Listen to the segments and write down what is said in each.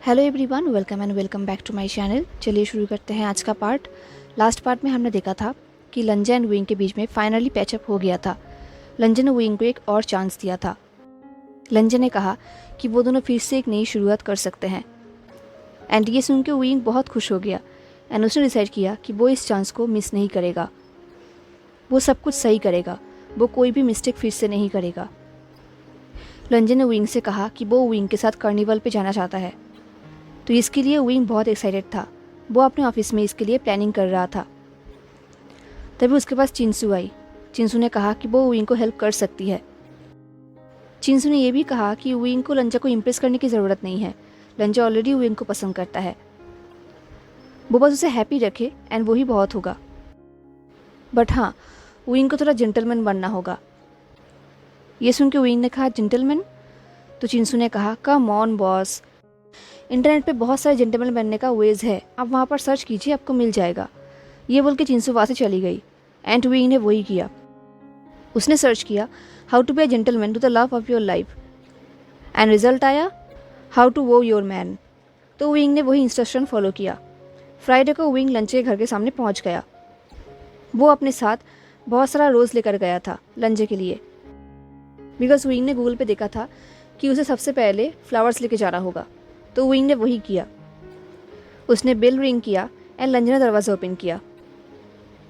Hello everyone, welcome and welcome back to my channel. चलिए शुरू करते हैं आज का पार्ट। लास्ट पार्ट में हमने देखा था कि लंजा एंड विंग के बीच में फाइनली पैचअप हो गया था। लंजा ने विंग को एक और चांस दिया था। लंजा ने कहा कि वो दोनों फिर से एक नई शुरुआत कर सकते हैं। एंड ये सुन के विंग बहुत खुश हो गया एंड उसने डिसाइड किया कि वो इस चांस को मिस नहीं करेगा। वो सब कुछ सही करेगा, वो कोई भी मिस्टेक फिर से नहीं करेगा। लंजा ने विंग से कहा कि वो विंग के साथ कार्निवल पे जाना चाहता है, तो इसके लिए विंग बहुत एक्साइटेड था। वो अपने ऑफिस में इसके लिए प्लानिंग कर रहा था। तभी उसके पास चिंसू आई। चिंसू ने कहा कि वो विंग को हेल्प कर सकती है। चिंसू ने यह भी कहा कि विंग को लंजा को इम्प्रेस करने की ज़रूरत नहीं है, लंजा ऑलरेडी विंग को पसंद करता है। वो बस उसे हैप्पी रखे एंड वो ही बहुत होगा। बट हाँ, विंग को थोड़ा जेंटलमैन बनना होगा। ये सुन के विंग ने कहा जेंटलमैन? तो चिंसू ने कहा कम ऑन बॉस, इंटरनेट पे बहुत सारे जेंटलमैन बनने का वेज है, आप वहाँ पर सर्च कीजिए, आपको मिल जाएगा। ये बोल के चिंसू वहाँ से चली गई एंड विंग ने वही किया। उसने सर्च किया how to be a gentleman to the love of your life and result आया how to woo your man. तो विंग ने वही इंस्ट्रक्शन फॉलो किया। फ्राइडे को विंग लंचे के घर के सामने पहुँच गया। वो अपने साथ बहुत सारा रोज़ लेकर गया था लंचे के लिए, बिकॉज विंग ने गूगल पे देखा था कि उसे सबसे पहले फ्लावर्स लेके जाना होगा। तो विंग ने वही किया। उसने बेल रिंग किया एंड लंजा ने दरवाज़ा ओपन किया।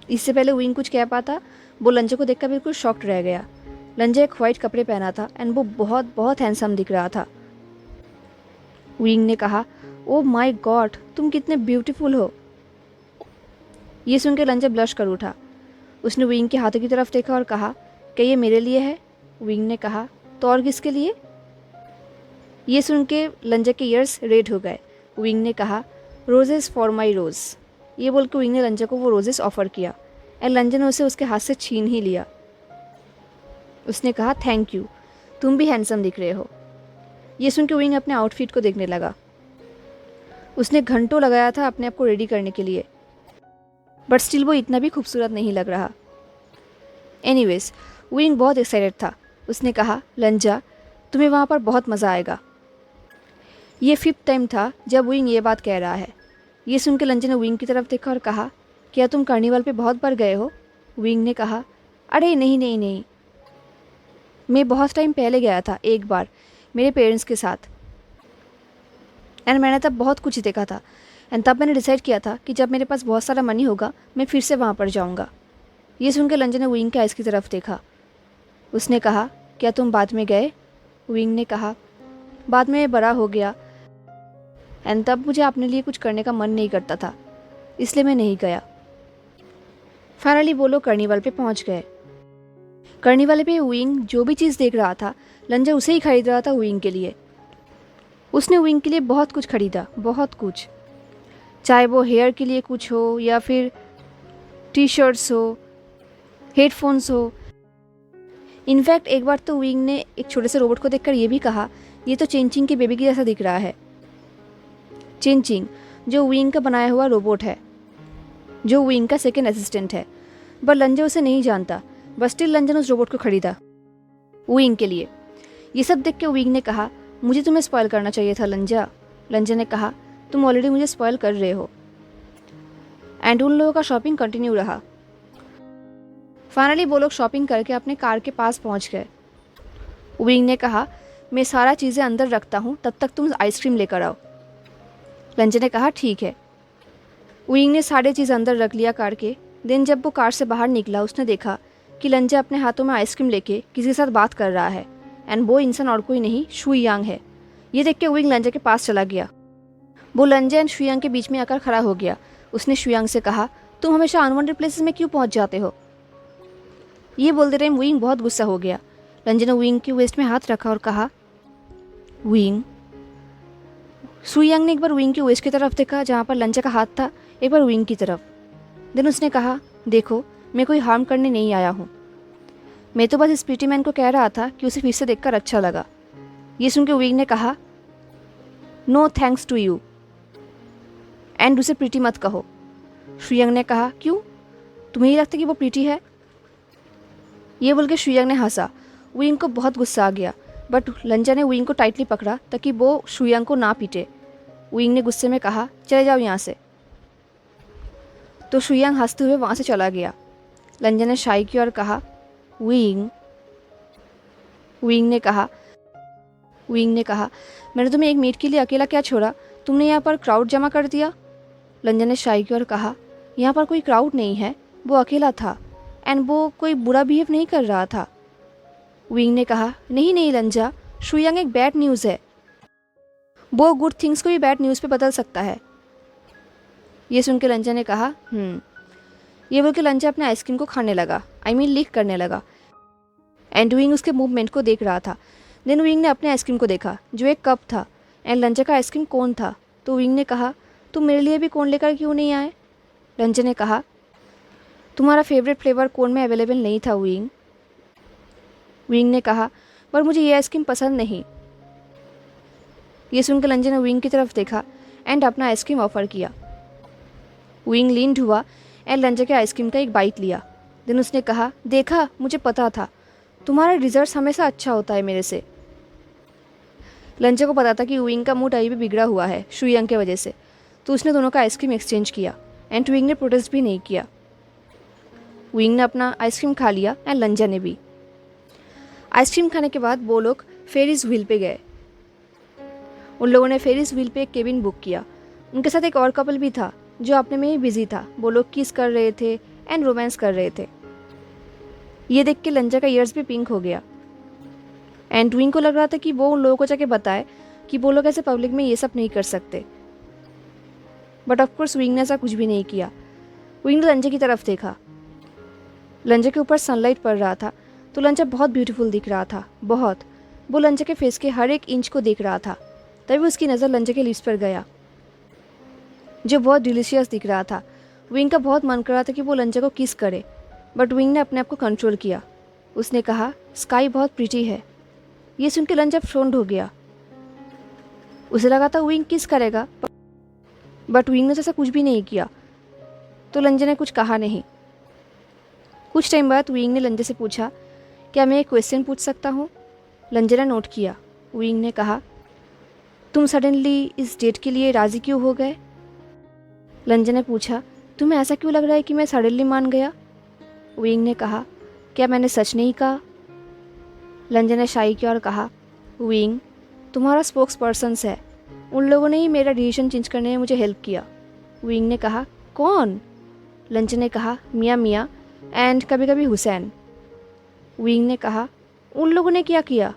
इससे पहले विंग कुछ कह पाता, वो लंजा को देखकर बिल्कुल शॉक्ड रह गया। लंजा एक वाइट कपड़े पहना था एंड वो बहुत बहुत हैंडसम दिख रहा था। विंग ने कहा ओ माय गॉड, तुम कितने ब्यूटीफुल हो। ये सुन के लंजा ब्लश कर उठा। उसने विंग के हाथों की तरफ देखा और कहा क्या ये मेरे लिए है? विंग ने कहा तो और किसके लिए? ये सुन के लंजा के ईयर्स रेड हो गए। विंग ने कहा रोजेस फॉर माई रोज़। ये बोल के विंग ने लंजा को वो रोजेस ऑफर किया एंड लंजा ने उसे उसके हाथ से छीन ही लिया। उसने कहा थैंक यू, तुम भी हैंडसम दिख रहे हो। ये सुन के विंग अपने आउटफिट को देखने लगा। उसने घंटों लगाया था अपने आप को रेडी करने के लिए, बट स्टिल वो इतना भी खूबसूरत नहीं लग रहा। एनीवेज, विंग बहुत एक्साइटेड था। उसने कहा लंजा, तुम्हें वहाँ पर बहुत मज़ा आएगा। ये 5th टाइम था जब विंग ये बात कह रहा है। ये सुन के लंजा ने विंग की तरफ देखा और कहा क्या तुम कार्निवल पे बहुत बार गए हो? विंग ने कहा अरे नहीं नहीं नहीं, मैं बहुत टाइम पहले गया था, एक बार मेरे पेरेंट्स के साथ, एंड मैंने तब बहुत कुछ देखा था एंड तब मैंने डिसाइड किया था कि जब मेरे पास बहुत सारा मनी होगा मैं फिर से वहाँ पर जाऊँगा। ये सुन के लंजा ने विंग के आइस की तरफ देखा। उसने कहा क्या तुम बाद में गए? विंग ने कहा बाद में मैं बड़ा हो गया एंड तब मुझे अपने लिए कुछ करने का मन नहीं करता था, इसलिए मैं नहीं गया। फाइनली वो लोग कार्निवल पे पहुंच गए। कार्निवल पे विंग जो भी चीज़ देख रहा था लंजा उसे ही खरीद रहा था विंग के लिए। उसने विंग के लिए बहुत कुछ खरीदा, बहुत कुछ, चाहे वो हेयर के लिए कुछ हो या फिर टी शर्ट्स हो, हेडफोन्स हो। इनफैक्ट एक बार तो विंग ने एक छोटे से रोबोट को देखकर ये भी कहा ये तो चिंचिंग के बेबी की जैसा दिख रहा है। चिंचिंग जो विंग का बनाया हुआ रोबोट है, जो विंग का सेकंड असिस्टेंट है, पर लंजा उसे नहीं जानता। बस स्टिल लंजा ने उस रोबोट को खरीदा विंग के लिए। ये सब देख के विंग ने कहा मुझे तुम्हें स्पॉइल करना चाहिए था लंजा। लंजा ने कहा तुम ऑलरेडी मुझे स्पॉइल कर रहे हो। एंड उन लोगों का शॉपिंग कंटिन्यू रहा। फाइनली वो लोग शॉपिंग करके अपने कार के पास पहुंच गए। विंग ने कहा मैं सारा चीज़ें अंदर रखता हूँ, तब तक तुम आइसक्रीम लेकर आओ। लंजा ने कहा ठीक है। विंग ने सारी चीज़ अंदर रख लिया कार के। दिन जब वो कार से बाहर निकला उसने देखा कि लंजा अपने हाथों में आइसक्रीम लेके किसी के साथ बात कर रहा है एंड वो इंसान और कोई नहीं शुयांग है। ये देख के विंग लंजा के पास चला गया। वो लंजा एंड शुयांग के बीच में आकर खड़ा हो गया। उसने शुयांग से कहा तुम हमेशा अनवांटेड प्लेसेस में क्यों पहुंच जाते हो? ये बोलते टाइम विंग बहुत गुस्सा हो गया। लंजा ने विंग की वेस्ट में हाथ रखा और कहा विंग। शुयांग ने एक बार विंग की वेस्ट की तरफ देखा जहाँ पर लंजा का हाथ था, एक बार विंग की तरफ। देन उसने कहा देखो मैं कोई हार्म करने नहीं आया हूँ, मैं तो बस इस प्रीटी मैन को कह रहा था कि उसे फिर से देखकर अच्छा लगा। ये सुन के विंग ने कहा no thanks to you and उसे प्रीटी मत कहो। शुयांग ने कहा क्यों, तुम्हें ही लगता कि वो प्रीटी है? ये बोल के शुयांग ने हंसा। विंग को बहुत गुस्सा आ गया, बट लंजा ने विंग को टाइटली पकड़ा ताकि वो शुयांग को ना पीटे। विंग ने गुस्से में कहा, चले जाओ यहाँ से। तो शुयांग हंसते हुए वहाँ से चला गया। लंजन ने शाई की ओर कहा, विंग। विंग ने कहा, मैंने तुम्हें एक मिनट के लिए अकेला क्या छोड़ा, तुमने यहाँ पर क्राउड जमा कर दिया। लंजन ने शाई की ओर कहा, यहाँ पर कोई क्राउड नहीं है, वो अकेला था एंड वो कोई बुरा बिहेव नहीं कर रहा था। विंग ने कहा, नहीं लंजा, शुयांग एक बैड न्यूज़ है, वो गुड थिंग्स को भी बैड न्यूज़ पे बदल सकता है। ये सुन के लंजा ने कहा, ये बोल के लंजा अपने आइसक्रीम को खाने लगा, लीक करने लगा। एंड विंग उसके मूवमेंट को देख रहा था। देन विंग ने अपने आइसक्रीम को देखा जो एक कप था एंड लंजा का आइसक्रीम कोन था। तो विंग ने कहा, तुम मेरे लिए भी कोन लेकर क्यों नहीं आए। लंजा ने कहा, तुम्हारा फेवरेट फ्लेवर कोन में अवेलेबल नहीं था विंग। विंग ने कहा, पर मुझे ये आइसक्रीम पसंद नहीं। ये सुनकर लंजा ने विंग की तरफ देखा एंड अपना आइसक्रीम ऑफर किया। विंग लीन्ड हुआ एंड लंजा के आइसक्रीम का एक बाइट लिया। देन उसने कहा, देखा, मुझे पता था, तुम्हारा डिज़र्ट हमेशा अच्छा होता है मेरे से। लंजा को पता था कि विंग का मूड अभी भी बिगड़ा हुआ है शुयांग की वजह से, तो उसने दोनों का आइसक्रीम एक्सचेंज किया एंड विंग ने प्रोटेस्ट भी नहीं किया। विंग ने अपना आइसक्रीम खा लिया एंड लंजा ने भी। आइसक्रीम खाने के बाद वो लोग फेरिस व्हील पे गए। उन लोगों ने फेरिस व्हील पे एक केबिन बुक किया। उनके साथ एक और कपल भी था जो अपने में ही बिजी था। वो लोग किस कर रहे थे एंड रोमांस कर रहे थे। ये देख के लंजा का ईयर्स भी पिंक हो गया एंड विंग को लग रहा था कि वो उन लोगों को जाके बताए कि वो लोग ऐसे पब्लिक में ये सब नहीं कर सकते। बट ऑफकोर्स विंग ने ऐसा कुछ भी नहीं किया। विंग ने लंजा की तरफ देखा। लंजा के ऊपर सनलाइट पड़ रहा था तो लंजा बहुत ब्यूटीफुल दिख रहा था, बहुत। वो लंजा के फेस के हर एक इंच को देख रहा था। तभी उसकी नज़र लंजा के लिप्स पर गया जो बहुत डिलीशियस दिख रहा था। विंग का बहुत मन कर रहा था कि वो लंजा को किस करे, बट विंग ने अपने आप को कंट्रोल किया। उसने कहा, स्काई बहुत प्रिटी है। ये सुन के लंजा फ्रोन्ड हो गया। उसे लगा था विंग किस करेगा, बट विंग ने तो ऐसा कुछ भी नहीं किया, तो लंजा ने कुछ कहा नहीं। कुछ टाइम बाद विंग ने लंजा से पूछा, क्या मैं एक क्वेश्चन पूछ सकता हूँ। लंजा ने नोट किया। विंग ने कहा, तुम सडनली इस डेट के लिए राज़ी क्यों हो गए। लंजा ने पूछा, तुम्हें ऐसा क्यों लग रहा है कि मैं सडनली मान गया। विंग ने कहा, क्या मैंने सच नहीं कहा। लंजा ने शाई की ओर कहा, विंग, तुम्हारा स्पोक्स पर्सन है, उन लोगों ने ही मेरा डिसीजन चेंज करने में मुझे हेल्प किया। विंग ने कहा, कौन। लंजा ने कहा, मियाँ एंड कभी कभी हुसैन। विंग ने कहा, उन लोगों ने क्या किया।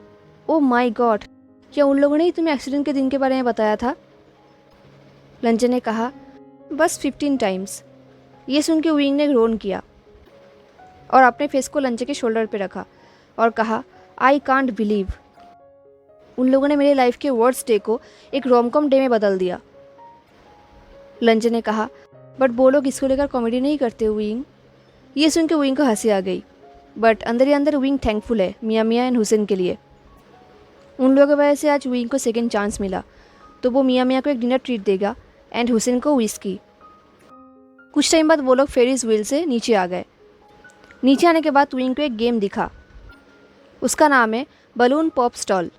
ओह माय गॉड, क्या उन लोगों ने ही तुम्हें एक्सीडेंट के दिन के बारे में बताया था। लंजा ने कहा, बस 15 टाइम्स। ये सुन के विंग ने ग्रोन किया और अपने फेस को लंजा के शोल्डर पे रखा और कहा, आई कांट बिलीव, उन लोगों ने मेरे लाइफ के वर्स्ट डे को एक रोमकॉम डे में बदल दिया। लंजा ने कहा, बट वो लोग इसको लेकर कॉमेडी नहीं करते विंग। ये सुन के विंग को हंसी आ गई, बट अंदर ही अंदर विंग थैंकफुल है मियाँ एंड हुसैन के लिए। उन लोगों की वजह से आज विंग को सेकेंड चांस मिला, तो वो मियाँ को एक डिनर ट्रीट देगा एंड हुसैन को विस्की। कुछ टाइम बाद वो लोग फेरिस व्हील से नीचे आ गए। नीचे आने के बाद विंग को एक गेम दिखा, उसका नाम है बलून पॉप स्टॉल।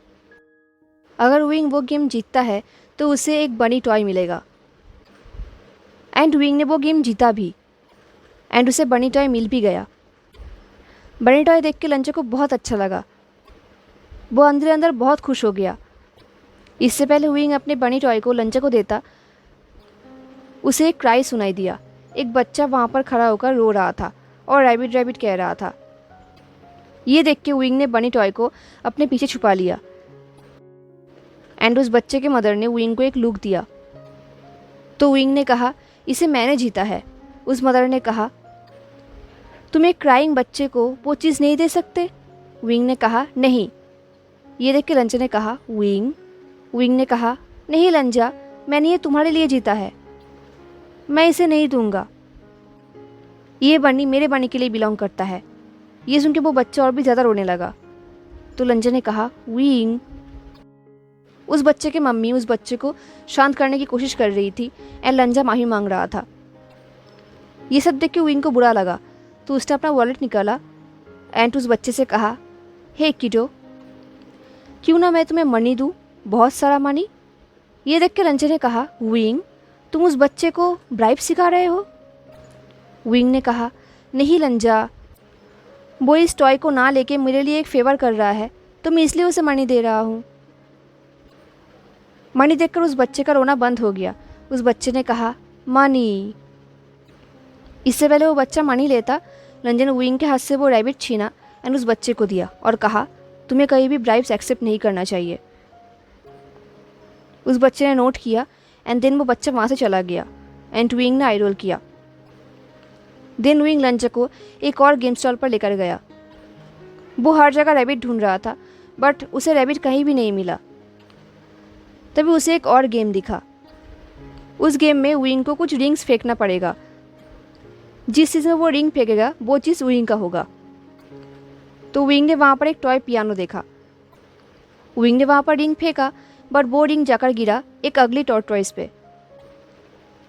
अगर विंग वो गेम जीतता है तो उसे एक बनी टॉय मिलेगा। एंड विंग ने वो गेम जीता भी एंड उसे बनी टॉय मिल भी गया। बनी टॉय देख के लंजा को बहुत अच्छा लगा। वो अंदर अंदर बहुत खुश हो गया। इससे पहले विंग अपने बनी टॉय को लंजा को देता, उसे एक क्राई सुनाई दिया। एक बच्चा वहाँ पर खड़ा होकर रो रहा था और रैबिट रैबिट कह रहा था। ये देख के विंग ने बनी टॉय को अपने पीछे छुपा लिया एंड उस बच्चे के मदर ने विंग को एक लुक दिया। तो विंग ने कहा, इसे मैंने जीता है। उस मदर ने कहा, तुम एक क्राइंग बच्चे को वो चीज़ नहीं दे सकते। विंग ने कहा, नहीं। ये देख के लंजा ने कहा, विंग ने कहा, नहीं लंजा, मैंने ये तुम्हारे लिए जीता है, मैं इसे नहीं दूंगा। ये बनी मेरे बनी के लिए बिलोंग करता है। ये सुन के वो बच्चा और भी ज़्यादा रोने लगा। तो लंजा ने कहा, विंग। उस बच्चे के मम्मी उस बच्चे को शांत करने की कोशिश कर रही थी एंड लंजा माफ़ी मांग रहा था। ये सब देख के विंग को बुरा लगा, तो उसने अपना वॉलेट निकाला एंड उस बच्चे से कहा, हे किडो, क्यों ना मैं तुम्हें मनी दूँ, बहुत सारा मनी। ये देख के लंजा ने कहा, विंग तुम उस बच्चे को ब्राइब सिखा रहे हो? विंग ने कहा, नहीं लंजा, वो इस टॉय को ना लेके मेरे लिए एक फेवर कर रहा है तो मैं इसलिए उसे मनी दे रहा हूँ। मनी देखकर उस बच्चे का रोना बंद हो गया। उस बच्चे ने कहा, मनी। इससे पहले वो बच्चा मनी लेता, लंजा ने विंग के हाथ से वो रैबिट छीना एंड उस बच्चे को दिया और कहा, तुम्हें कहीं भी ब्राइब्स एक्सेप्ट नहीं करना चाहिए। उस बच्चे ने नोट किया एंड देन वो बच्चा वहाँ से चला गया एंड विंग ने आई रोल किया। देन विंग लंजा को एक और गेम स्टॉल पर लेकर गया। वो हर जगह रैबिट ढूंढ रहा था बट उसे रैबिट कहीं भी नहीं मिला। तभी उसे एक और गेम दिखा। उस गेम में विंग को कुछ रिंग्स फेंकना पड़ेगा। जिस चीज़ में वो रिंग फेंकेगा वो चीज़ विंग का होगा। तो विंग ने वहाँ पर एक टॉय पियानो देखा। विंग ने वहाँ पर रिंग फेंका बट वो रिंग जाकर गिरा एक अगली टॉर्टॉइस पे।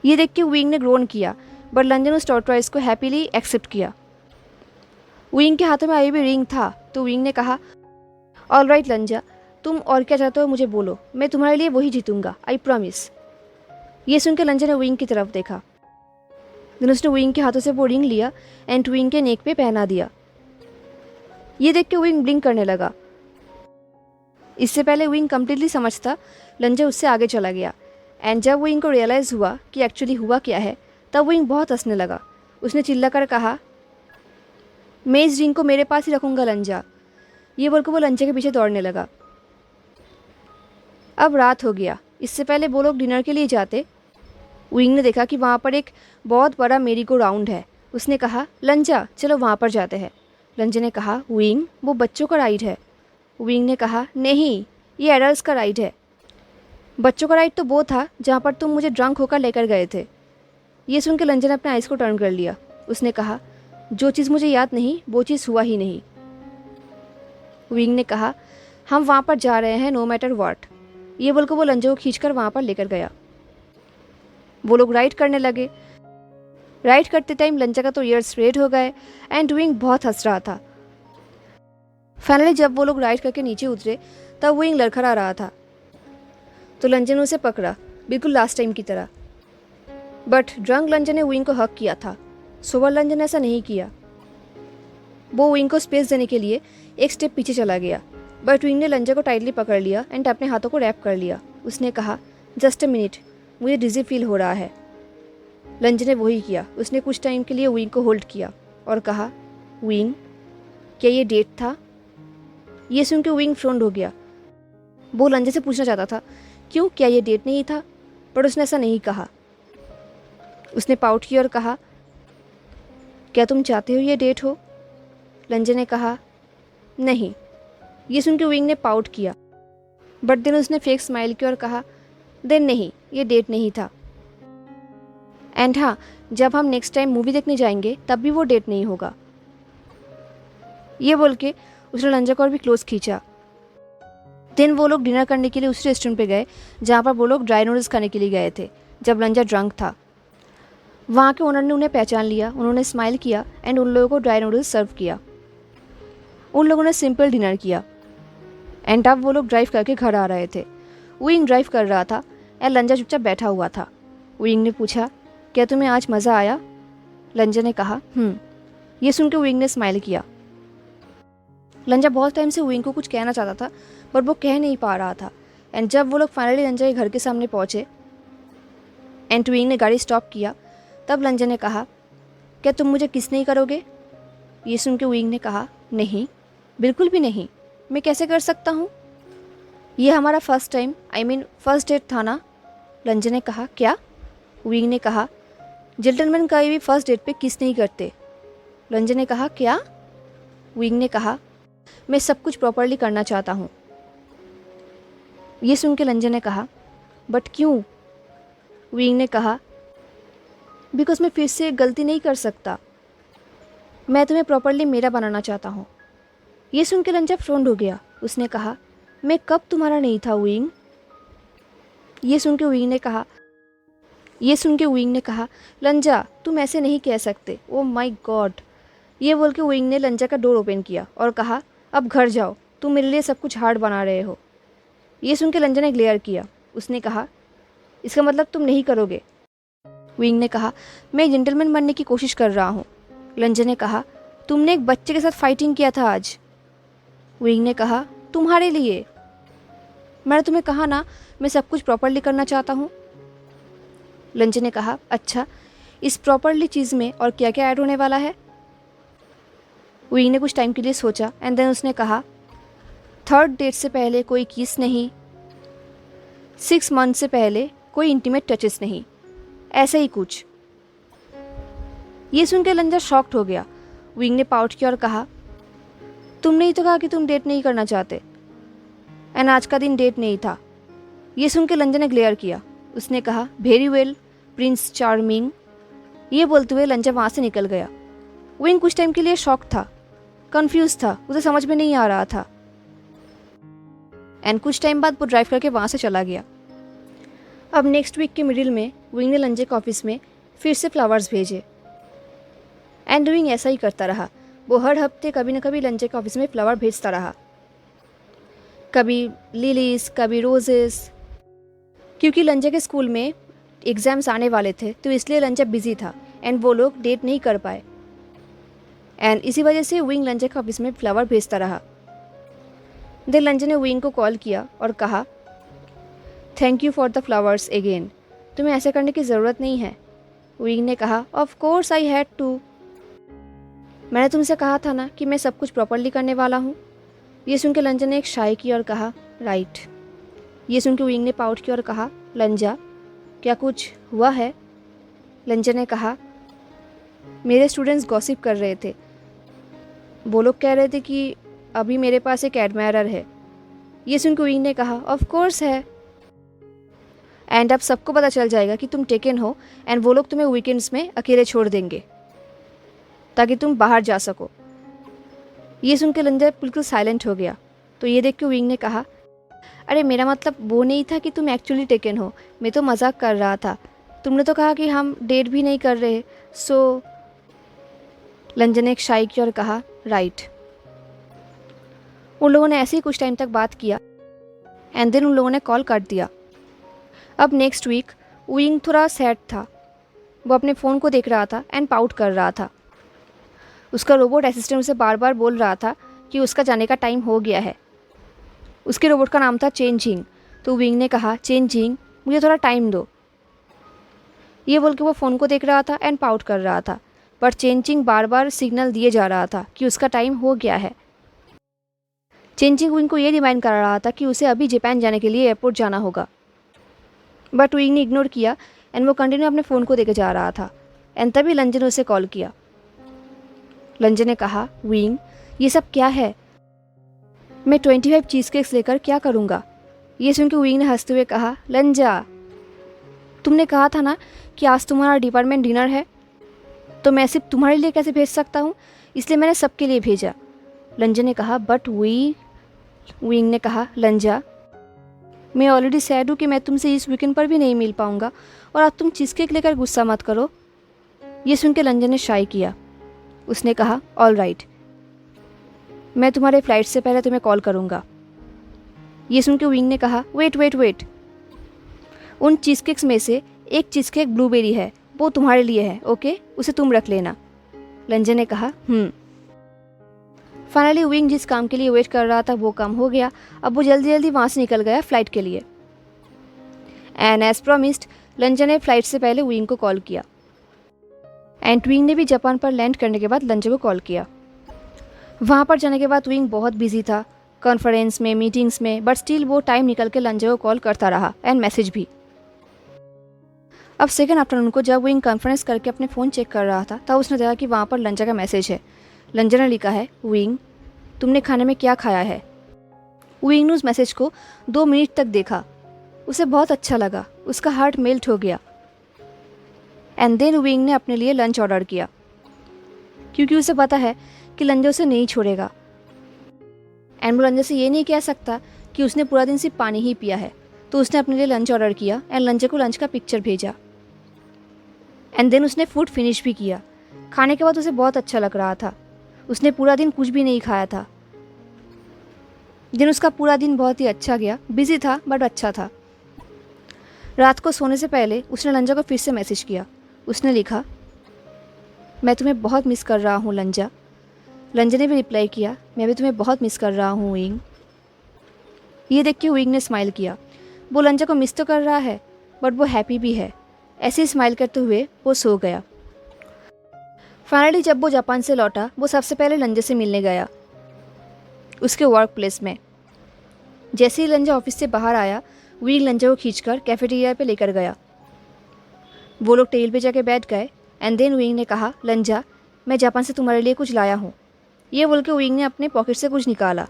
ये देख के विंग ने ग्रोन किया बट लंजा ने उस टॉर्टॉइस को हैप्पीली एक्सेप्ट किया। विंग के हाथों में अभी भी रिंग था तो विंग ने कहा, ऑलराइट लंजा, तुम और क्या चाहते हो मुझे बोलो, मैं तुम्हारे लिए वही जीतूंगा, आई प्रॉमिस। ये सुनकर लंजा ने विंग की तरफ देखा। देन उसने विंग के हाथों से वो रिंग लिया एंड विंग के नेक पे पहना दिया। ये देख के विंग ब्लिंक करने लगा। इससे पहले विंग कम्प्लीटली समझता, लंजा उससे आगे चला गया एंड जब विंग को रियलाइज़ हुआ कि एक्चुअली हुआ क्या है तब विंग बहुत हंसने लगा। उसने चिल्लाकर कहा, मैं इस रिंग को मेरे पास ही रखूँगा लंजा। ये बोलकर वो लंजा के पीछे दौड़ने लगा। अब रात हो गया। इससे पहले वो लोग डिनर के लिए जाते, विंग ने देखा कि वहाँ पर एक बहुत बड़ा मेरी गो राउंड है। उसने कहा, लंजा चलो वहाँ पर जाते हैं। लंजा ने कहा, विंग वो बच्चों का राइड है। विंग ने कहा, नहीं ये एडल्ट्स का राइड है। बच्चों का राइड तो वो था जहाँ पर तुम मुझे ड्रंक होकर लेकर गए थे। ये सुनकर लंजा ने अपने आइज़ को टर्न कर लिया। उसने कहा, जो चीज़ मुझे याद नहीं वो चीज़ हुआ ही नहीं। विंग ने कहा, हम वहाँ पर जा रहे हैं नो मैटर व्हाट। ये बोलकर वो लंजा को खींचकर वहाँ पर लेकर गया। वो लोग राइड करने लगे। राइड करते टाइम लंजा का तो ईयर्स रेड हो गए एंड विंग बहुत हंस रहा था। फाइनली जब वो लोग राइड करके नीचे उतरे तब विंग लड़खड़ा रहा था तो लंजा ने उसे पकड़ा बिल्कुल लास्ट टाइम की तरह। बट ड्रंक लंजा ने विंग को हक किया था। सोबर लंजा ने ऐसा नहीं किया। वो विंग को स्पेस देने के लिए एक स्टेप पीछे चला गया बट विंग ने लंजा को टाइटली पकड़ लिया एंड अपने हाथों को रैप कर लिया। उसने कहा, जस्ट अ मिनट, मुझे डिजी फील हो रहा है। लंजा ने वही किया। उसने कुछ टाइम के लिए विंग को होल्ड किया और कहा, विंग क्या ये डेट था? ये सुन के विंग फ्रोंड हो गया। वो लंजा से पूछना चाहता था, क्यों, क्या ये डेट नहीं था? पर उसने ऐसा नहीं कहा। उसने पाउट किया और कहा, क्या तुम चाहते हो ये डेट हो? लंजा ने कहा, नहीं। ये सुन के विंग ने पाउट किया बट देन उसने फेक स्माइल किया और कहा, देन नहीं, ये डेट नहीं था। एंड हाँ, जब हम नेक्स्ट टाइम मूवी देखने जाएंगे तब भी वो डेट नहीं होगा। ये बोल के उसने लंजा को और भी क्लोज खींचा। देन वो लोग डिनर करने के लिए उस रेस्टोरेंट पे गए जहाँ पर वो लोग ड्राई नूडल्स खाने के लिए गए थे जब लंजा ड्रंक था। वहाँ के ओनर ने उन्हें पहचान लिया। उन्होंने स्माइल किया एंड उन लोगों को ड्राई नूडल्स सर्व किया। उन लोगों ने सिंपल डिनर किया एंड अब वो लोग ड्राइव करके घर आ रहे थे। विंग ड्राइव कर रहा था एंड लंजा चुपचाप बैठा हुआ था। विंग ने पूछा, क्या तुम्हें आज मज़ा आया? लंजा ने कहा, ये सुन के विंग ने स्माइल किया। लंजा बहुत टाइम से विंग को कुछ कहना चाहता था पर वो कह नहीं पा रहा था। एंड जब वो लोग फाइनली लंजा के घर के सामने पहुँचे एंड विंग ने गाड़ी स्टॉप किया तब लंजा ने कहा, क्या तुम मुझे किस नहीं करोगे? ये सुन के विंग ने कहा, नहीं, बिल्कुल भी नहीं, मैं कैसे कर सकता हूँ? ये हमारा फर्स्ट टाइम फर्स्ट डेट था ना? लंजा ने कहा, क्या? विंग ने कहा, जेंटलमैन कभी भी फर्स्ट डेट पे किस नहीं करते। लंजा ने कहा, क्या? विंग ने कहा, मैं सब कुछ प्रॉपरली करना चाहता हूँ। ये सुन के लंजा ने कहा, बट क्यों? विंग ने कहा, बिकॉज मैं फिर से गलती नहीं कर सकता। मैं तुम्हें प्रॉपरली मेरा बनाना चाहता हूँ। ये सुन के लंजा फ्रोंड हो गया। उसने कहा, मैं कब तुम्हारा नहीं था विंग? ये सुन के विंग ने कहा, लंजा तुम ऐसे नहीं कह सकते, ओ माय गॉड। ये बोल के विंग ने लंजा का डोर ओपन किया और कहा, अब घर जाओ, तुम मेरे लिए सब कुछ हार्ड बना रहे हो। ये सुन के लंजा ने ग्लेयर किया। उसने कहा, इसका मतलब तुम नहीं करोगे। विंग ने कहा, मैं जेंटलमैन बनने की कोशिश कर रहा हूँ। लंजन ने कहा, तुमने एक बच्चे के साथ फाइटिंग किया था आज। विंग ने कहा, तुम्हारे लिए। मैंने तुम्हें कहा ना, मैं सब कुछ प्रॉपरली करना चाहता हूँ। लंजन ने कहा, अच्छा, इस प्रॉपरली चीज़ में और क्या क्या ऐड होने वाला है? विंग ने कुछ टाइम के लिए सोचा एंड देन उसने कहा, 3rd डेट से पहले कोई किस नहीं, 6 मंथ से पहले कोई इंटीमेट टचेस नहीं, ऐसा ही कुछ। ये सुनकर लंजन शॉक्ड हो गया। विंग ने पाउट किया और कहा, तुमने ही तो कहा कि तुम डेट नहीं करना चाहते, एंड आज का दिन डेट नहीं था। ये सुनकर लंजन ने ग्लेयर किया। उसने कहा, वेरी वेल प्रिंस चार्मिंग। ये बोलते हुए लंजन वहाँ से निकल गया। विंग कुछ टाइम के लिए शॉक था, कंफ्यूज था, उसे समझ में नहीं आ रहा था। एंड कुछ टाइम बाद वो ड्राइव करके वहाँ से चला गया। अब नेक्स्ट वीक के मिडिल में विंग ने लंजन के ऑफिस में फिर से फ्लावर्स भेजे एंड विंग ऐसा ही करता रहा। वो हर हफ्ते कभी न कभी लंजन के ऑफिस में फ्लावर भेजता रहा, कभी लिलीज, कभी रोजेस। क्योंकि लंजन के स्कूल में एग्ज़ाम्स आने वाले थे तो इसलिए लंजन बिजी था एंड वो लोग डेट नहीं कर पाए। एंड इसी वजह से विंग लंजन के ऑफिस में फ्लावर भेजता रहा। देन लंजन ने विंग को कॉल किया और कहा, thank you for the flowers again, तुम्हें ऐसा करने की ज़रूरत नहीं है। विंग ने कहा, of course I had to. मैंने तुमसे कहा था ना कि मैं सब कुछ प्रॉपरली करने वाला हूँ। ये सुन के लंजन ने एक शाय की और कहा, राइट। ये सुन के विंग ने पाउट किया और कहा, लंजा क्या कुछ हुआ है? लंजन ने कहा, मेरे स्टूडेंट्स गॉसिप कर रहे थे, वो लोग कह रहे थे कि अभी मेरे पास एक एडमायरर है। ये सुन के विंग ने कहा, ऑफ कोर्स है, एंड अब सबको पता चल जाएगा कि तुम टेकन हो एंड वो लोग तुम्हें वीकेंड्स में अकेले छोड़ देंगे ताकि तुम बाहर जा सको। ये सुन के लंजन बिल्कुल साइलेंट हो गया। तो ये देख के विंग ने कहा, अरे मेरा मतलब वो नहीं था कि तुम एक्चुअली टेकन हो, मैं तो मजाक कर रहा था, तुमने तो कहा कि हम डेट भी नहीं कर रहे। सो लंजन ने एक शाय की और कहा, राइट। उन लोगों ने ऐसे ही कुछ टाइम तक बात किया एंड देन उन लोगों ने कॉल काट दिया। अब नेक्स्ट वीक विंग थोड़ा सैड था। वो अपने फ़ोन को देख रहा था एंड पाउट कर रहा था। उसका रोबोट असिस्टेंट उसे बार बार बोल रहा था कि उसका जाने का टाइम हो गया है। उसके रोबोट का नाम था चेंजिंग। तो विंग ने कहा, चेंजिंग मुझे थोड़ा टाइम दो। ये बोल के वो फ़ोन को देख रहा था एंड पाउट कर रहा था, but changing bar bar signal दिए जा रहा था कि उसका टाइम हो गया है। चेंजिंग विंग को ये रिमाइंड कर रहा था कि उसे अभी जापान जाने के लिए एयरपोर्ट जाना होगा, बट विंग ने इग्नोर किया एंड वो कंटिन्यू अपने फ़ोन को देके जा रहा था। एंड तभी लंजन ने उसे कॉल किया। लंजन ने कहा, विंग ये सब क्या है? मैं 25 चीज़ केक्स लेकर क्या करूँगा? ये सुन के विंग ने हंसते हुए कहा, लंजा तुमने कहा था ना कि आज तुम्हारा डिपार्टमेंट डिनर है, तो मैं सिर्फ तुम्हारे लिए कैसे भेज सकता हूँ, इसलिए मैंने सबके लिए भेजा। लंजन ने कहा, बट विंग ने कहा, लंजा मैं ऑलरेडी सैड हूँ कि मैं तुमसे इस वीकेंड पर भी नहीं मिल पाऊँगा और अब तुम चीज़ केक लेकर गुस्सा मत करो। ये सुन के लंजन ने शाय किया। उसने कहा, ऑल राइट, मैं तुम्हारे फ्लाइट से पहले तुम्हें कॉल करूँगा। ये सुन के विंग ने कहा, वेट, उन चीज़ केक्स में से एक चीज़ केक ब्लूबेरी है, वो तुम्हारे लिए है, ओके, उसे तुम रख लेना। लंजन ने कहा, फाइनली विंग जिस काम के लिए वेट कर रहा था वो काम हो गया। अब वो जल्दी जल्दी वहाँ से निकल गया फ्लाइट के लिए। एंड एज प्रॉमिस्ड लंजन ने फ्लाइट से पहले विंग को कॉल किया एंड विंग ने भी जापान पर लैंड करने के बाद लंजन को कॉल किया। वहाँ पर जाने के बाद विंग बहुत बिजी था, कॉन्फ्रेंस में, मीटिंग्स में, बट स्टिल वो टाइम निकल के लंजन को कॉल करता रहा एंड मैसेज भी। अब सेकेंड आफ्टरनून को जब विंग कॉन्फ्रेंस करके अपने फ़ोन चेक कर रहा था तब उसने देखा कि वहाँ पर लंजन का मैसेज है। लंजन ने लिखा है, विंग तुमने खाने में क्या खाया है? विंग ने उस मैसेज को 2 मिनट तक देखा। उसे बहुत अच्छा लगा, उसका हार्ट मेल्ट हो गया। एंड देन विंग ने अपने लिए लंच ऑर्डर किया क्योंकि उसे पता है कि लंजन उसे नहीं छोड़ेगा एंड वो लंजन से ये नहीं कह सकता कि उसने पूरा दिन सिर्फ पानी ही पिया है। तो उसने अपने लिए लंच ऑर्डर किया एंड लंजन को लंच का पिक्चर भेजा एंड देन उसने फूड फिनिश भी किया। खाने के बाद उसे बहुत अच्छा लग रहा था। उसने पूरा दिन कुछ भी नहीं खाया था। दिन उसका पूरा दिन बहुत ही अच्छा गया, बिजी था बट अच्छा था। रात को सोने से पहले उसने लंजा को फिर से मैसेज किया। उसने लिखा, मैं तुम्हें बहुत मिस कर रहा हूँ लंजा। लंजा ने भी रिप्लाई किया, मैं भी तुम्हें बहुत मिस कर रहा हूँ विंग। ये देख के विंग ने स्माइल किया। वो लंजा को मिस तो कर रहा है बट वो हैप्पी भी है। ऐसे ही स्माइल करते हुए वो सो गया। फाइनली जब वो जापान से लौटा, वो सबसे पहले लंजा से मिलने गया उसके वर्क प्लेस में। जैसे ही लंजा ऑफिस से बाहर आया, विंग लंजा को खींचकर कैफेटेरिया पे लेकर गया। वो लोग टेबल पे जाके बैठ गए एंड देन विंग ने कहा, लंजा मैं जापान से तुम्हारे लिए कुछ लाया हूँ। ये बोल के विंग ने अपने पॉकेट से कुछ निकाला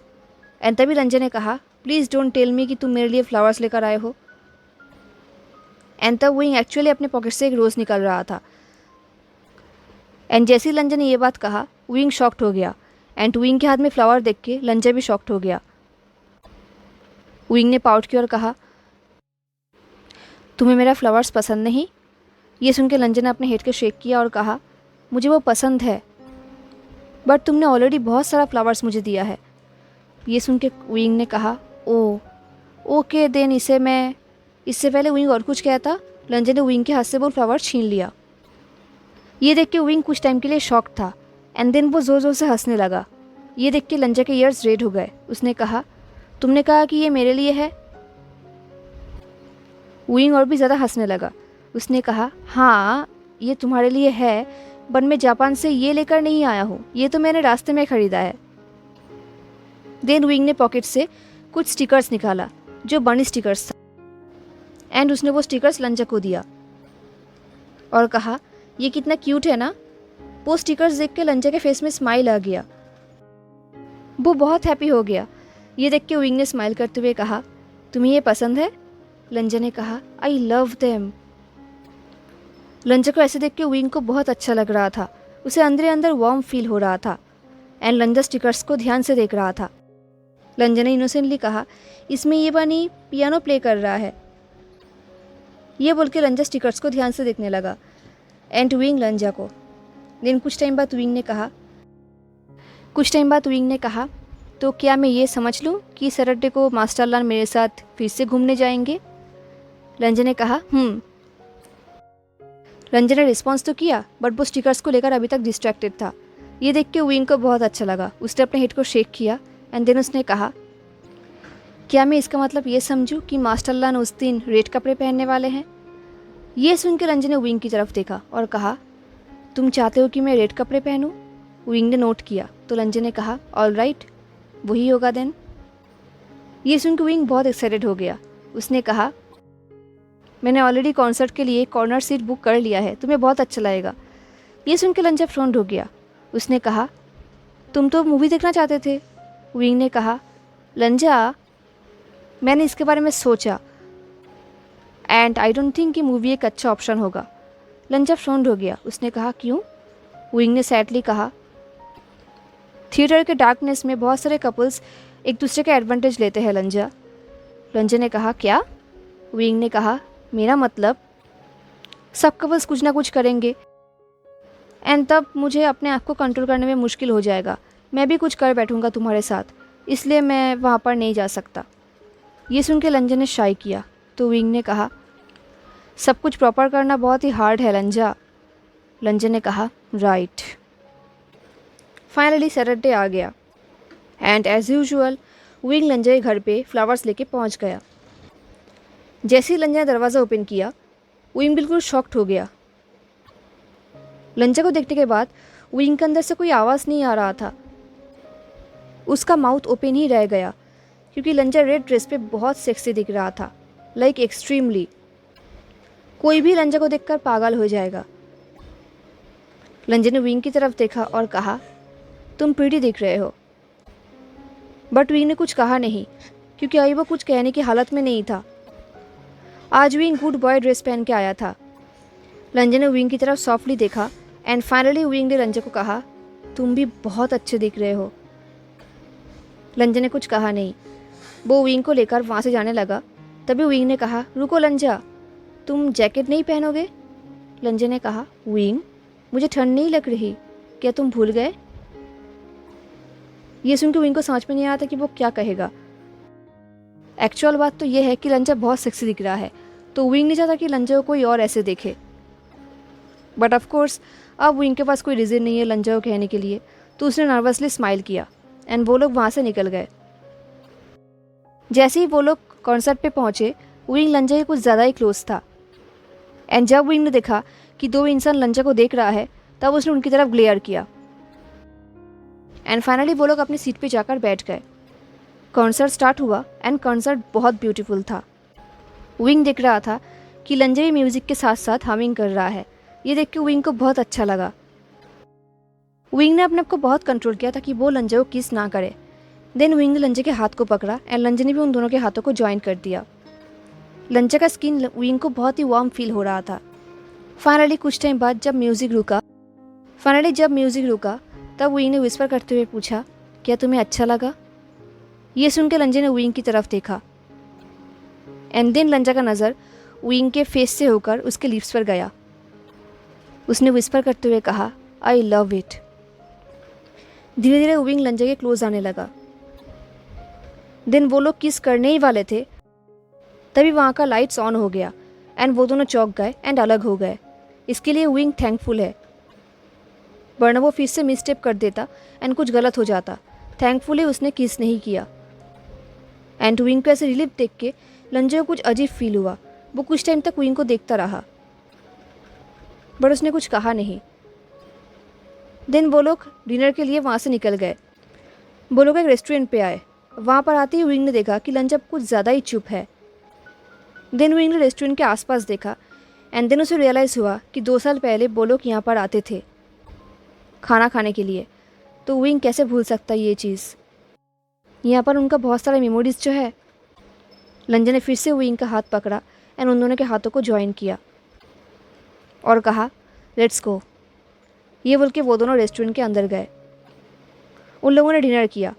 एंड तभी लंजा ने कहा, प्लीज़ डोंट टेल मी कि तुम मेरे लिए फ्लावर्स लेकर आए हो। एंड तब विंग एक्चुअली अपने पॉकेट से एक रोज़ निकाल रहा था। एंड जैसे ही लंजा ने ये बात कहा, विंग शॉक्ड हो गया एंड विंग के हाथ में फ्लावर देख के लंजा भी शॉक्ड हो गया। विंग ने पाउट किया और कहा, तुम्हें मेरा फ्लावर्स पसंद नहीं? ये सुन के लंजा ने अपने हेड को शेक किया और कहा, मुझे वो पसंद है बट तुमने ऑलरेडी बहुत सारा फ्लावर्स मुझे दिया है। ये सुन के विंग ने कहा, ओके देन इससे पहले विंग और कुछ कहता, लंजा ने विंग के हाथ से वो फ्लावर छीन लिया। ये देख के विंग कुछ टाइम के लिए शॉक था एंड देन वो ज़ोर ज़ोर से हंसने लगा। ये देख के लंजा के ईयर्स रेड हो गए। उसने कहा, तुमने कहा कि ये मेरे लिए है? विंग और भी ज़्यादा हंसने लगा। उसने कहा, हाँ ये तुम्हारे लिए है बट मैं जापान से ये लेकर नहीं आया हूँ, ये तो मैंने रास्ते में ख़रीदा है। देन विंग ने पॉकेट से कुछ स्टिकर्स निकाला जो बनी स्टिकर्स था एंड उसने वो स्टिकर्स लंजा को दिया और कहा, ये कितना क्यूट है ना। वो स्टिकर्स देख के लंजा के फेस में स्माइल आ गया। वो बहुत हैप्पी हो गया। ये देख के विंग ने स्माइल करते हुए कहा, तुम्हें ये पसंद है? लंजा ने कहा, आई लव देम। लंजा को ऐसे देख के विंग को बहुत अच्छा लग रहा था। उसे अंदर अंदर वार्म फील हो रहा था एंड लंजा स्टिकर्स को ध्यान से देख रहा था। लंजा ने इनोसेंटली कहा, इसमें ये बनी पियानो प्ले कर रहा है। ये बोल के लंजा स्टिकर्स को ध्यान से देखने लगा एंड विंग लंजा को। देन कुछ टाइम बाद विंग ने कहा, तो क्या मैं ये समझ लूँ कि सैटरडे को मास्टरलान मेरे साथ फिर से घूमने जाएंगे? लंजा ने कहा, लंजा ने रिस्पॉन्स तो किया बट वो स्टिकर्स को लेकर अभी तक डिस्ट्रैक्टेड था। ये देख के विंग को बहुत अच्छा लगा। उसने अपने हेड को शेक किया एंड देन उसने कहा, क्या मैं इसका मतलब ये समझूं कि मास्टरलान उस दिन रेड कपड़े पहनने वाले हैं? ये सुन के लंजा ने विंग की तरफ देखा और कहा, तुम चाहते हो कि मैं रेड कपड़े पहनूं? विंग ने नोट किया तो लंजा ने कहा, ऑल राइट, वही होगा देन। ये सुन के विंग बहुत एक्साइटेड हो गया। उसने कहा, मैंने ऑलरेडी कॉन्सर्ट के लिए कॉर्नर सीट बुक कर लिया है, तुम्हें बहुत अच्छा लगेगा। ये सुन के लंजा फ्रॉन्ट हो गया। उसने कहा, तुम तो मूवी देखना चाहते थे। विंग ने कहा, लंजा मैंने इसके बारे में सोचा एंड आई डोंट थिंक कि मूवी एक अच्छा ऑप्शन होगा। लंजा फ्रॉन्ट हो गया। उसने कहा, क्यों? विंग ने सैडली कहा, थिएटर के डार्कनेस में बहुत सारे कपल्स एक दूसरे का एडवांटेज लेते हैं लंजा। लंजा ने कहा, क्या? विंग ने कहा, मेरा मतलब सब कपल्स कुछ ना कुछ करेंगे एंड तब मुझे अपने आप को कंट्रोल करने में मुश्किल हो जाएगा। मैं भी कुछ कर बैठूंगा तुम्हारे साथ, इसलिए मैं वहाँ पर नहीं जा सकता। ये सुन के लंजा ने शाई किया तो विंग ने कहा, सब कुछ प्रॉपर करना बहुत ही हार्ड है लंजा। लंजा ने कहा, राइट। फाइनली सैटरडे आ गया एंड एज यूजुअल विंग लंजा के घर पे फ्लावर्स लेके पहुंच गया। जैसे ही लंजा ने दरवाज़ा ओपन किया, विंग बिल्कुल शॉक्ड हो गया। लंजा को देखने के बाद विंग के अंदर से कोई आवाज़ नहीं आ रहा था। उसका माउथ ओपन ही रह गया क्योंकि लंजा रेड ड्रेस पे बहुत सेक्सी दिख रहा था, लाइक एक्सट्रीमली। कोई भी लंजा को देखकर पागल हो जाएगा। लंजा ने विंग की तरफ देखा और कहा, तुम प्रीटी दिख रहे हो। बट विंग ने कुछ कहा नहीं क्योंकि अभी वो कुछ कहने की हालत में नहीं था। आज विंग गुड बॉय ड्रेस पहन के आया था। लंजा ने विंग की तरफ सॉफ्टली देखा एंड फाइनली विंग ने लंजा को कहा, तुम भी बहुत अच्छे दिख रहे हो। लंजा ने कुछ कहा नहीं। वो विंग को लेकर वहाँ से जाने लगा। तभी विंग ने कहा, रुको लंजा, तुम जैकेट नहीं पहनोगे? लंजा ने कहा, विंग मुझे ठंड नहीं लग रही, क्या तुम भूल गए? ये सुन के विंग को समझ में नहीं आता कि वो क्या कहेगा। एक्चुअल बात तो ये है कि लंजा बहुत सेक्सी दिख रहा है तो विंग नहीं चाहता कि लंजा को कोई और ऐसे देखे। बट ऑफ कोर्स अब विंग के पास कोई रीज़न नहीं है लंजा को कहने के लिए, तो उसने नर्वसली स्माइल किया एंड वो लोग वहाँ से निकल गए। जैसे ही वो लोग कॉन्सर्ट पे पहुँचे, विंग लंजा के कुछ ज़्यादा ही क्लोज था। एंड जब विंग ने देखा कि दो इंसान लंजा को देख रहा है, तब उसने उनकी तरफ ग्लेयर किया। एंड फाइनली वो लोग अपनी सीट पे जाकर बैठ गए। कॉन्सर्ट स्टार्ट हुआ एंड कॉन्सर्ट बहुत ब्यूटीफुल था। विंग देख रहा था कि लंजा भी म्यूज़िक के साथ साथ हमिंग कर रहा है। ये देख के विंग को बहुत अच्छा लगा। विंग ने अपने आप को बहुत कंट्रोल किया ताकि वो लंजा को किस ना करे। देन विंग ने लंजा के हाथ को पकड़ा एंड लंजा ने भी उन दोनों के हाथों को ज्वाइन कर दिया। लंजा का स्किन विंग को बहुत ही वार्म फील हो रहा था। फाइनली कुछ टाइम बाद जब म्यूज़िक रुका तब विंग ने विस्पर करते हुए पूछा, क्या तुम्हें अच्छा लगा? ये सुन के लंजा ने विंग की तरफ देखा एंड देन लंजा का नज़र विंग के फेस से होकर उसके लिप्स पर गया। उसने विस्पर करते हुए कहा, आई लव इट। धीरे धीरे विंग लंजा के क्लोज आने लगा। देन वो लोग किस करने ही वाले थे, तभी वहाँ का लाइट्स ऑन हो गया एंड वो दोनों चौंक गए एंड अलग हो गए। इसके लिए विंग थैंकफुल है, वरना वो फिर से मिसस्टेप कर देता एंड कुछ गलत हो जाता। थैंकफुली उसने किस नहीं किया। एंड विंग को ऐसे रिलीफ देख के लंजा को कुछ अजीब फील हुआ। वो कुछ टाइम तक विंग को देखता रहा, बट उसने कुछ कहा नहीं। देन वो लोग डिनर के लिए वहाँ से निकल गए। वो लोग एक रेस्टोरेंट पे आए। वहाँ पर आते ही विंग ने देखा कि लंजा कुछ ज़्यादा ही चुप है। देन विंग ने रेस्टोरेंट के आसपास देखा एंड देन उसे रियलाइज़ हुआ कि 2 साल पहले वो लोग यहाँ पर आते थे खाना खाने के लिए। तो विंग कैसे भूल सकता ये चीज़। यहाँ पर उनका बहुत सारा मेमोरीज जो है। लंजा ने फिर से विंग का हाथ पकड़ा एंड उन दोनों के हाथों को ज्वाइन किया और कहा, लेट्स गो। ये बोल के वो दोनों रेस्टोरेंट के अंदर गए। उन लोगों ने डिनर किया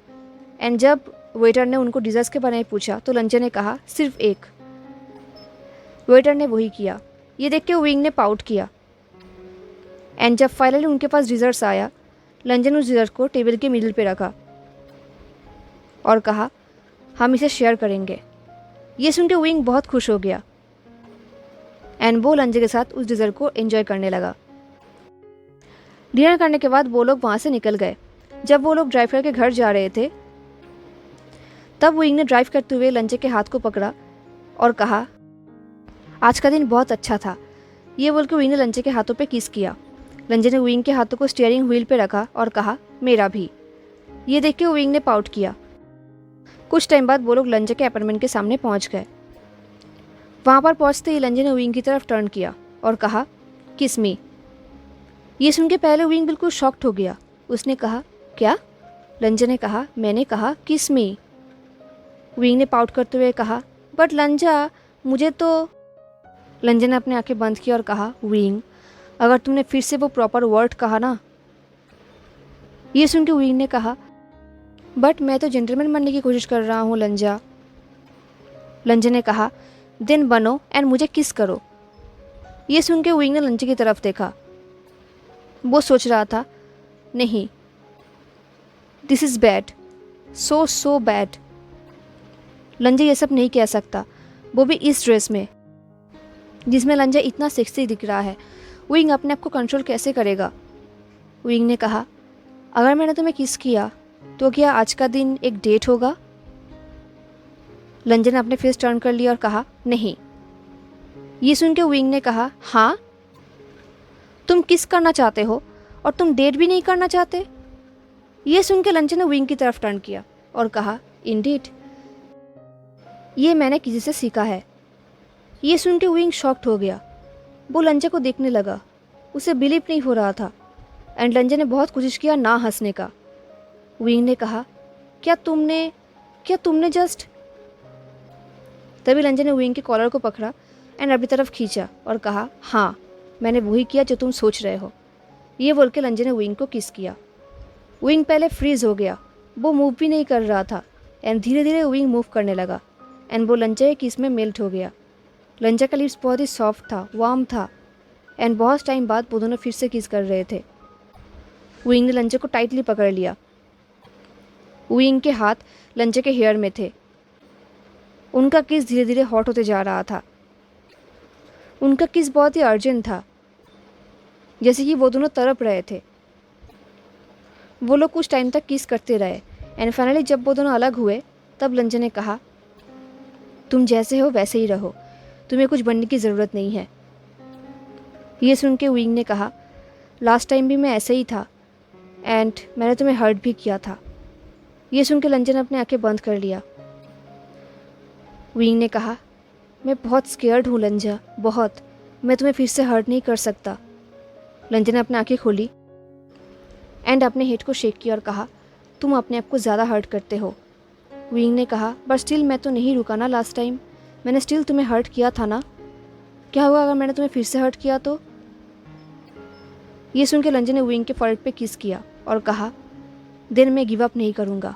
एंड जब वेटर ने उनको डिज़र्ट्स के बारे में पूछा तो लंजा ने कहा, सिर्फ एक। वेटर ने वही किया। ये देख के विंग ने पाउट किया एंड जब फाइनली उनके पास डिज़र्ट्स आया, लंजा ने उस डिज़र्ट को टेबल के मिडिल पे रखा और कहा, हम इसे शेयर करेंगे। ये सुन के विंग बहुत खुश हो गया एंड वो लंजा के साथ उस डिज़र्ट को एंजॉय करने लगा। डिनर करने के बाद वो लोग वहाँ से निकल गए। जब वो लोग ड्राइव करके घर जा रहे थे, तब विंग ने ड्राइव करते हुए लंजा के हाथ को पकड़ा और कहा, आज का दिन बहुत अच्छा था। ये बोल के विंग ने लंजा के हाथों पे किस किया। लंजा ने विंग के हाथों को स्टीयरिंग व्हील पे रखा और कहा, मेरा भी। ये देख के विंग ने पाउट किया। कुछ टाइम बाद वो लोग लंजा के अपार्टमेंट के सामने पहुंच गए। वहाँ पर पहुँचते ही लंजा ने विंग की तरफ टर्न किया और कहा, किस मी। ये सुन के पहले विंग बिल्कुल शॉक्ड हो गया। उसने कहा, क्या? लंजा ने कहा, मैंने कहा किस मी। विंग ने पाउट करते हुए कहा, बट लंजा, मुझे तो। लंजा ने अपनी आंखें बंद की और कहा, विंग, अगर तुमने फिर से वो प्रॉपर वर्ड कहा ना। ये सुन के विंग ने कहा, बट मैं तो जेंटलमैन बनने की कोशिश कर रहा हूँ लंजा। लंजा ने कहा, देन बनो एंड मुझे किस करो। ये सुन के विंग ने लंजा की तरफ देखा। वो सोच रहा था, नहीं, this is bad, so bad. लंजा ये सब नहीं कह सकता, वो भी इस ड्रेस में जिसमें लंजा इतना सेक्सी दिख रहा है। विंग अपने आप को कंट्रोल कैसे करेगा। विंग ने कहा, अगर मैंने तुम्हें किस किया तो क्या आज का दिन एक डेट होगा। लंजा ने अपने फेस टर्न कर लिया और कहा, नहीं। ये सुन के विंग ने कहा, हाँ, तुम किस करना चाहते हो और तुम डेट भी नहीं करना चाहते। ये सुन के लंजा ने विंग की तरफ टर्न किया और कहा, इंडीड, ये मैंने किसी से सीखा है। ये सुन के विंग शॉक्ड हो गया। वो लंजा को देखने लगा। उसे बिलीव नहीं हो रहा था एंड लंजा ने बहुत कोशिश किया ना हंसने का। विंग ने कहा, क्या तुमने जस्ट। तभी लंजा ने विंग के कॉलर को पकड़ा एंड अपनी तरफ खींचा और कहा, हाँ, मैंने वही किया जो तुम सोच रहे हो। ये बोल के लंजा ने विंग को किस किया। विंग पहले फ्रीज हो गया। वो मूव भी नहीं कर रहा था एंड धीरे धीरे विंग मूव करने लगा एंड वो लंजा के किस में मेल्ट हो गया। लंजा का लिप्स बहुत ही सॉफ्ट था, वार्म था एंड बहुत टाइम बाद वो दोनों फिर से किस कर रहे थे। विंग ने लंजा को टाइटली पकड़ लिया। विंग के हाथ लंजा के हेयर में थे। उनका किस धीरे धीरे हॉट होते जा रहा था। उनका किस बहुत ही अर्जेंट था, जैसे कि वो दोनों तड़प रहे थे। वो लोग कुछ टाइम तक किस करते रहे एंड फाइनली जब वो दोनों अलग हुए तब लंजन ने कहा, तुम जैसे हो वैसे ही रहो, तुम्हें कुछ बनने की ज़रूरत नहीं है। ये सुन के विंग ने कहा, लास्ट टाइम भी मैं ऐसे ही था एंड मैंने तुम्हें हर्ट भी किया था। ये सुन के लंजन ने अपनी आंखें बंद कर लिया। विंग ने कहा, मैं बहुत स्केयर्ड हूँ लंजा, बहुत। मैं तुम्हें फिर से हर्ट नहीं कर सकता। लंजन ने अपनी आंखें खोली एंड अपने हेड को शेक किया और कहा, तुम अपने आप को ज़्यादा हर्ट करते हो। विंग ने कहा, बट स्टिल मैं तो नहीं रुका ना लास्ट टाइम, मैंने स्टिल तुम्हें हर्ट किया था ना। क्या हुआ अगर मैंने तुम्हें फिर से हर्ट किया तो? ये सुन के लंजन ने विंग के फॉरहेड पे किस किया और कहा, देन मैं गिव अप नहीं करूँगा,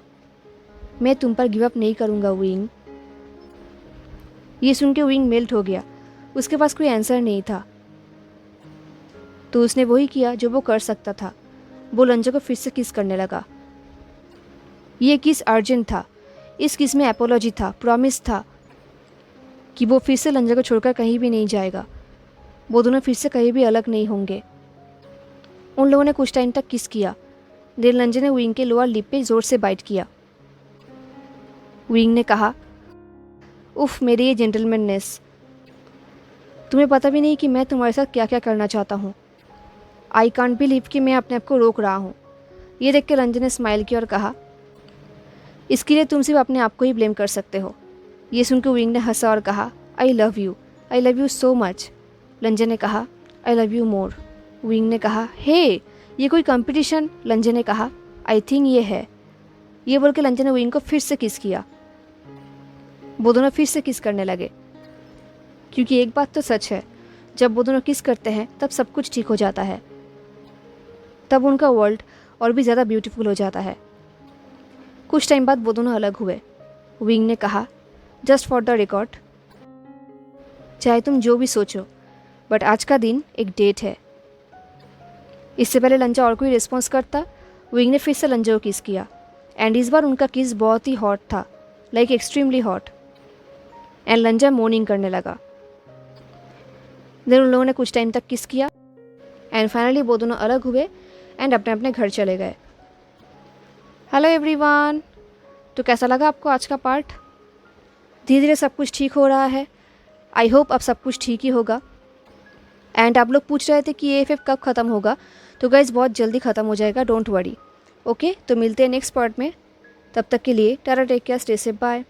मैं तुम पर गिव अप नहीं करूँगा विंग। ये सुन के विंग मेल्ट हो गया, उसके पास कोई आंसर नहीं था। तो उसने वही किया जो वो कर सकता था, वो लंजा को फिर से किस करने लगा। ये किस अर्जेंट था, इस किस में एपोलॉजी था, प्रॉमिस था कि वो फिर से लंजा को छोड़कर कहीं भी नहीं जाएगा, वो दोनों फिर से कहीं भी अलग नहीं होंगे। उन लोगों ने कुछ टाइम तक किस किया। देन लंजा ने विंग के लोअर लिप पे ज़ोर से बाइट किया। विंग ने कहा, उफ मेरी ये जेंटलमैननेस, तुम्हें पता भी नहीं कि मैं तुम्हारे साथ क्या क्या करना चाहता हूँ। आई कांट बिलीव कि मैं अपने आप को रोक रहा हूँ। ये देख के लंजन ने स्माइल किया और कहा, इसके लिए तुम सिर्फ अपने आप को ही ब्लेम कर सकते हो। ये सुनकर विंग ने हंसा और कहा, I love you so much. लंजन ने कहा, आई लव यू मोर। विंग ने कहा, हे ये कोई कंपटीशन? लंजन ने कहा, आई थिंक ये है। ये बोल के लंजन ने विंग को फिर से किस किया। वो दोनों फिर से किस करने लगे, क्योंकि एक बात तो सच है, जब वो दोनों किस करते हैं तब सब कुछ ठीक हो जाता है, तब उनका वर्ल्ड और भी ज़्यादा ब्यूटीफुल हो जाता है। कुछ टाइम बाद वो दोनों अलग हुए। विंग ने कहा, जस्ट फॉर द रिकॉर्ड, चाहे तुम जो भी सोचो, बट आज का दिन एक डेट है। इससे पहले लंजा और कोई रिस्पॉन्स करता, विंग ने फिर से लंजा को किस किया एंड इस बार उनका किस बहुत ही हॉट था, like extremely hot. And लंजा morning करने लगा। देन उन लोगों ने कुछ टाइम तक किस किया एंड फाइनली वो दोनों अलग हुए एंड अपने अपने घर चले गए। हेलो एवरीवन, तो कैसा लगा आपको आज का पार्ट? धीरे धीरे सब कुछ ठीक हो रहा है। आई होप अब सब कुछ ठीक ही होगा। एंड आप लोग पूछ रहे थे कि ये AFF कब ख़त्म होगा, तो गाइज़ बहुत जल्दी ख़त्म हो जाएगा, डोंट वरी। ओके, तो मिलते हैं नेक्स्ट पार्ट में। तब तक के लिए tata, take care, stay safe, bye.